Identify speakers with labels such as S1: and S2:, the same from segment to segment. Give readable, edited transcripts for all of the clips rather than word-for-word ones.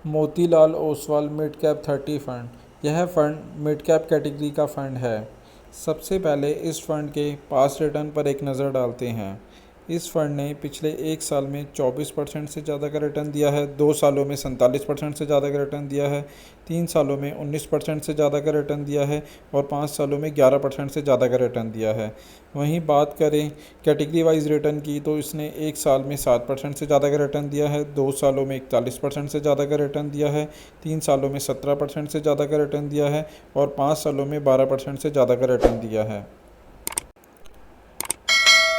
S1: Motilal Oswal mid cap 30 fund. यह fund mid cap category का fund है। सबसे पहले इस फंड के पास रिटर्न पर एक नज़र डालते हैं। इस फंड ने पिछले एक साल में 24% से ज़्यादा का रिटर्न दिया है, 2 सालों में 47% से ज़्यादा का रिटर्न दिया है, 3 सालों में 19% से ज़्यादा का रिटर्न दिया है और 5 सालों में 11% से ज़्यादा का रिटर्न दिया है। वहीं बात करें कैटेगरी वाइज रिटर्न की, तो इसने एक साल में 7% से ज़्यादा का रिटर्न दिया है, 2 सालों में 41% से ज़्यादा का रिटर्न दिया है, 3 सालों में 17% से ज़्यादा का रिटर्न दिया है और 5 सालों में 12% से ज़्यादा का रिटर्न दिया है।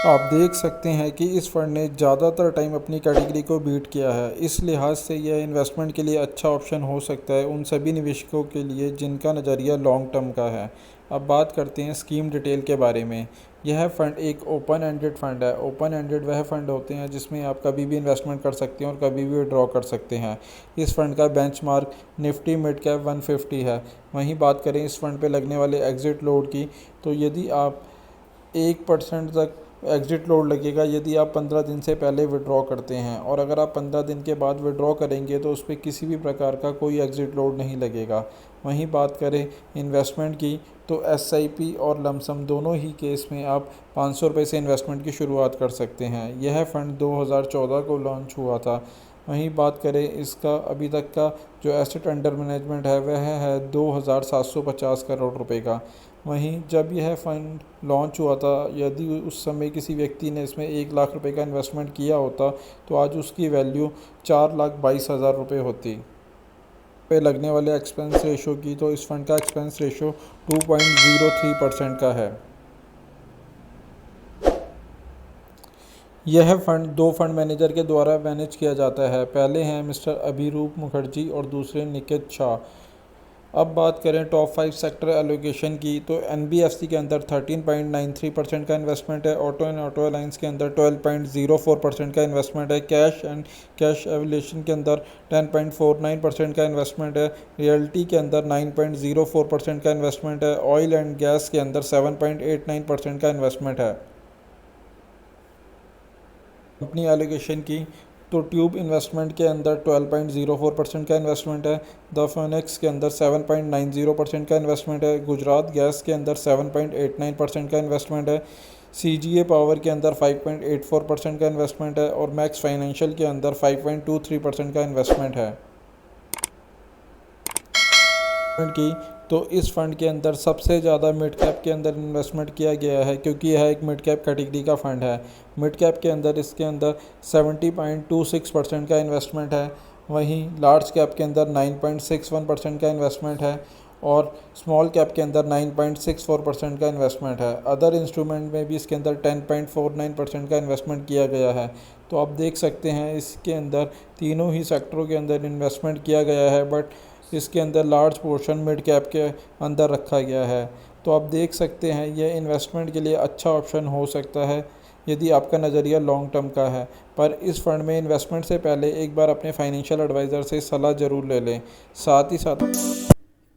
S1: आप देख सकते हैं कि इस फंड ने ज़्यादातर टाइम अपनी कैटेगरी को बीट किया है। इस लिहाज से यह इन्वेस्टमेंट के लिए अच्छा ऑप्शन हो सकता है उन सभी निवेशकों के लिए जिनका नज़रिया लॉन्ग टर्म का है। अब बात करते हैं स्कीम डिटेल के बारे में। यह फ़ंड एक ओपन एंडेड फ़ंड है। ओपन एंडेड वह फ़ंड होते हैं जिसमें आप कभी भी इन्वेस्टमेंट कर सकते हैं और कभी भी विड्रॉ कर सकते हैं। इस फ़ंड का बेंचमार्क निफ्टी मिड कैप 150 है। वहीं बात करें इस फ़ंड पे लगने वाले एग्ज़िट लोड की, तो यदि आप 1% तक एग्ज़िट लोड लगेगा यदि आप 15 दिन से पहले विड्रॉ करते हैं, और अगर आप 15 दिन के बाद विड्रॉ करेंगे तो उस पर किसी भी प्रकार का कोई एग्ज़िट लोड नहीं लगेगा। वहीं बात करें इन्वेस्टमेंट की, तो एसआईपी और लमसम दोनों ही केस में आप 500 रुपये से इन्वेस्टमेंट की शुरुआत कर सकते हैं। यह फ़ंड 2014 को लॉन्च हुआ था। वहीं बात करें इसका अभी तक का जो एसेट अंडर मैनेजमेंट है वह है 2750 करोड़ रुपए का। वहीं जब यह फ़ंड लॉन्च हुआ था, यदि उस समय किसी व्यक्ति ने इसमें 1 लाख रुपए का इन्वेस्टमेंट किया होता तो आज उसकी वैल्यू 4,22,000 रुपये होती। पे लगने वाले एक्सपेंस रेशो की, तो इस फंड का एक्सपेंस रेशो 2.03% का है। यह फंड 2 फंड मैनेजर के द्वारा मैनेज किया जाता है। पहले हैं मिस्टर अभिरूप मुखर्जी और दूसरे निकित शाह। अब बात करें टॉप 5 सेक्टर एलोकेशन की, तो एनबीएफसी के अंदर 13.93% का इन्वेस्टमेंट है, ऑटो एंड ऑटो अलायंस के अंदर 12.04% का इन्वेस्टमेंट है, कैश एंड कैश एविलेशन के अंदर 10.49% का इन्वेस्टमेंट है, रियल्टी के अंदर 9.04% का इन्वेस्टमेंट है, ऑयल एंड गैस के अंदर 7.89% का इन्वेस्टमेंट है। कंपनी एलोकेशन की, तो ट्यूब इन्वेस्टमेंट के अंदर 12.04% का इन्वेस्टमेंट है, द फिनिक्स के अंदर 7.90% का इन्वेस्टमेंट है, गुजरात गैस के अंदर 7.89% का इन्वेस्टमेंट है, सीजीए पावर के अंदर 5.84% का इन्वेस्टमेंट है और मैक्स फाइनेंशियल के अंदर 5.23% का इन्वेस्टमेंट है। की, तो इस फंड के अंदर सबसे ज़्यादा मिड कैप के अंदर इन्वेस्टमेंट किया गया है, क्योंकि यह एक मिड कैप कैटेगरी का फ़ंड है। मिड कैप के अंदर इसके अंदर 70.26% का इन्वेस्टमेंट है। वहीं लार्ज कैप के अंदर 9.61% का इन्वेस्टमेंट है और स्मॉल कैप के अंदर 9.64% का इन्वेस्टमेंट है। अदर इंस्ट्रूमेंट में भी इसके अंदर 10.49% का इन्वेस्टमेंट किया गया है। तो आप देख सकते हैं इसके अंदर तीनों ही सेक्टरों के अंदर इन्वेस्टमेंट किया गया है, बट इसके अंदर लार्ज पोर्शन मिड कैप के अंदर रखा गया है। तो आप देख सकते हैं यह इन्वेस्टमेंट के लिए अच्छा ऑप्शन हो सकता है यदि आपका नज़रिया लॉन्ग टर्म का है। पर इस फंड में इन्वेस्टमेंट से पहले एक बार अपने फाइनेंशियल एडवाइज़र से सलाह ज़रूर ले लें। साथ ही साथ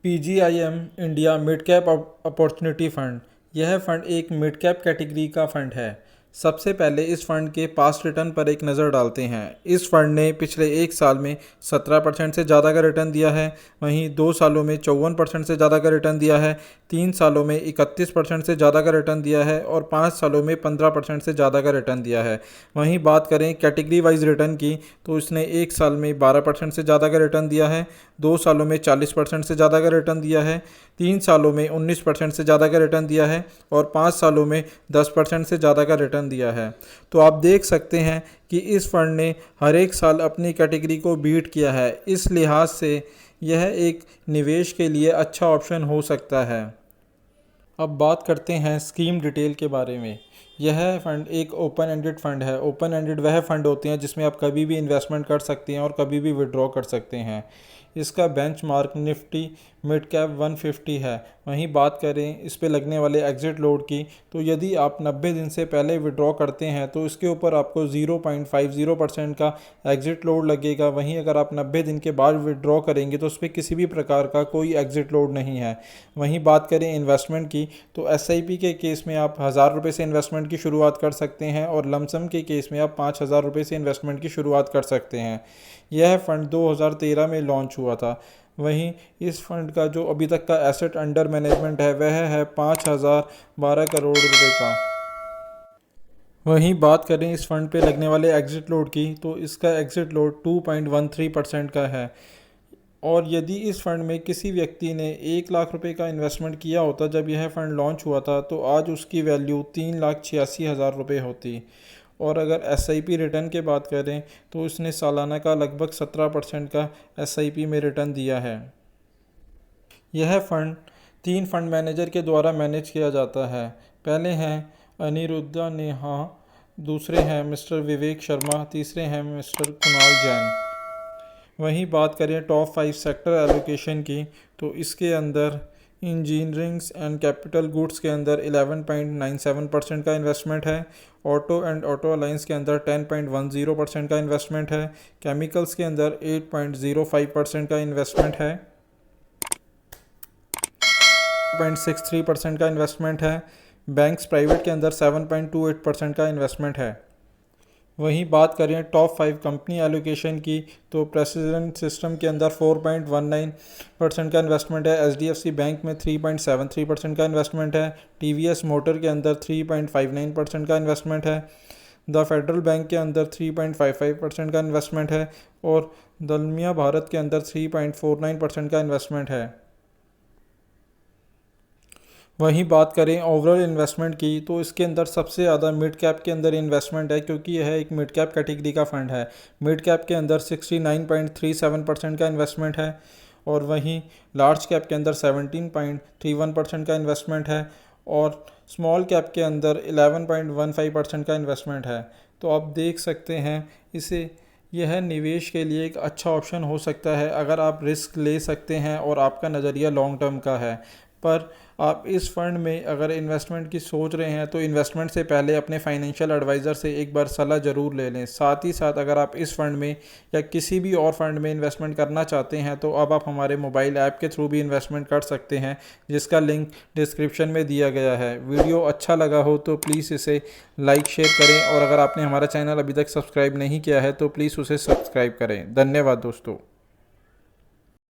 S1: PGIM India mid cap opportunity fund, यह फ़ंड एक मिड कैप कैटेगरी का फ़ंड है। सबसे पहले इस फंड के पास्ट रिटर्न पर एक नज़र डालते हैं। इस फंड ने पिछले एक साल में 17% से ज़्यादा का रिटर्न दिया है। वहीं 2 सालों में 54% से ज़्यादा का रिटर्न दिया है, 3 सालों में 31% से ज़्यादा का रिटर्न दिया है और 5 सालों में 15% से ज़्यादा का रिटर्न दिया है। वहीं बात करें कैटेगरी वाइज रिटर्न की, तो इसने एक साल में 12% से ज़्यादा का रिटर्न दिया है, 2 सालों में 40% से ज़्यादा का रिटर्न दिया है, 3 सालों में 19% से ज़्यादा का रिटर्न दिया है और 5 सालों में 10% से ज़्यादा का रिटर्न दिया है। तो आप देख सकते हैं कि इस फंड ने हर एक साल अपनी कैटेगरी को बीट किया है। इस लिहाज से यह एक निवेश के लिए अच्छा ऑप्शन हो सकता है। अब बात करते हैं स्कीम डिटेल के बारे में। यह फ़ंड एक ओपन एंडेड फ़ंड है। ओपन एंडेड वह फ़ंड होते हैं जिसमें आप कभी भी इन्वेस्टमेंट कर सकते हैं और कभी भी विड्रॉ कर सकते हैं। इसका बेंचमार्क निफ्टी मिड कैप 150 है। वहीं बात करें इस पे लगने वाले एग्जिट लोड की, तो यदि आप 90 दिन से पहले विड्रॉ करते हैं तो इसके ऊपर आपको 0.50% का एग्जिट लोड लगेगा। वहीं अगर आप 90 दिन के बाद विड्रॉ करेंगे तो उस पर किसी भी प्रकार का कोई एग्जिट लोड नहीं है। वहीं बात करें इन्वेस्टमेंट की, तो SIP के केस में आप 1000 रुपये से इन्वेस्टमेंट की शुरुआत कर सकते हैं और लमसम के केस में आप 5000 रुपये से इन्वेस्टमेंट की शुरुआत कर सकते हैं। यह फंड 2013 में लॉन्च हुआ था। वहीं इस फंड का जो अभी तक का एसेट अंडर मैनेजमेंट है वह है 5012 करोड़ रुपए का। वहीं बात करें इस फंड पे लगने वाले एग्जिट लोड की, तो इसका एग्जिट लोड 2.13% का है। और यदि इस फंड में किसी व्यक्ति ने 1 लाख रुपए का इन्वेस्टमेंट किया होता जब यह फंड लॉन्च हुआ था, तो आज उसकी वैल्यू 3,86,000 रुपये होती। और अगर SIP रिटर्न की बात करें तो इसने सालाना का लगभग 17% का SIP में रिटर्न दिया है। यह फंड 3 फंड मैनेजर के द्वारा मैनेज किया जाता है। पहले हैं अनिरुद्धा नेहा, दूसरे हैं मिस्टर विवेक शर्मा, तीसरे हैं मिस्टर कुणाल जैन। वहीं बात करें टॉप 5 सेक्टर एलोकेशन की, तो इसके अंदर इंजीनियरिंग्स एंड कैपिटल गुड्स के अंदर 11.97% का इन्वेस्टमेंट है। ऑटो एंड ऑटो अलायंस के अंदर 10.10% का इन्वेस्टमेंट है। केमिकल्स के अंदर 8.05% का इन्वेस्टमेंट है। 0.63% का इन्वेस्टमेंट है। बैंक्स प्राइवेट के अंदर 7.28% का इन्वेस्टमेंट है। वहीं बात करें टॉप 5 कंपनी एलोकेशन की, तो प्रेसिडेंट सिस्टम के अंदर 4.19% का इन्वेस्टमेंट है। HDFC बैंक में 3.73% का इन्वेस्टमेंट है। TVS मोटर के अंदर 3.59% का इन्वेस्टमेंट है। द फेडरल बैंक के अंदर 3.55% का इन्वेस्टमेंट है और दलमिया भारत के अंदर 3.49% का इन्वेस्टमेंट है। वहीं बात करें ओवरऑल इन्वेस्टमेंट की, तो इसके अंदर सबसे ज़्यादा मिड कैप के अंदर इन्वेस्टमेंट है, क्योंकि यह एक मिड कैप कैटेगरी का फंड है। मिड कैप के अंदर 69.37% का इन्वेस्टमेंट है और वहीं लार्ज कैप के अंदर 17.31% का इन्वेस्टमेंट है और स्मॉल कैप के अंदर 11.15% का इन्वेस्टमेंट है। तो आप देख सकते हैं यह निवेश के लिए एक अच्छा ऑप्शन हो सकता है अगर आप रिस्क ले सकते हैं और आपका नज़रिया लॉन्ग टर्म का है। पर आप इस फंड में अगर इन्वेस्टमेंट की सोच रहे हैं तो इन्वेस्टमेंट से पहले अपने फाइनेंशियल एडवाइज़र से एक बार सलाह ज़रूर ले लें। साथ ही साथ अगर आप इस फंड में या किसी भी और फंड में इन्वेस्टमेंट करना चाहते हैं तो अब आप हमारे मोबाइल ऐप के थ्रू भी इन्वेस्टमेंट कर सकते हैं, जिसका लिंक डिस्क्रिप्शन में दिया गया है। वीडियो अच्छा लगा हो तो प्लीज़ इसे लाइक शेयर करें और अगर आपने हमारा चैनल अभी तक सब्सक्राइब नहीं किया है तो प्लीज़ उसे सब्सक्राइब करें। धन्यवाद दोस्तों।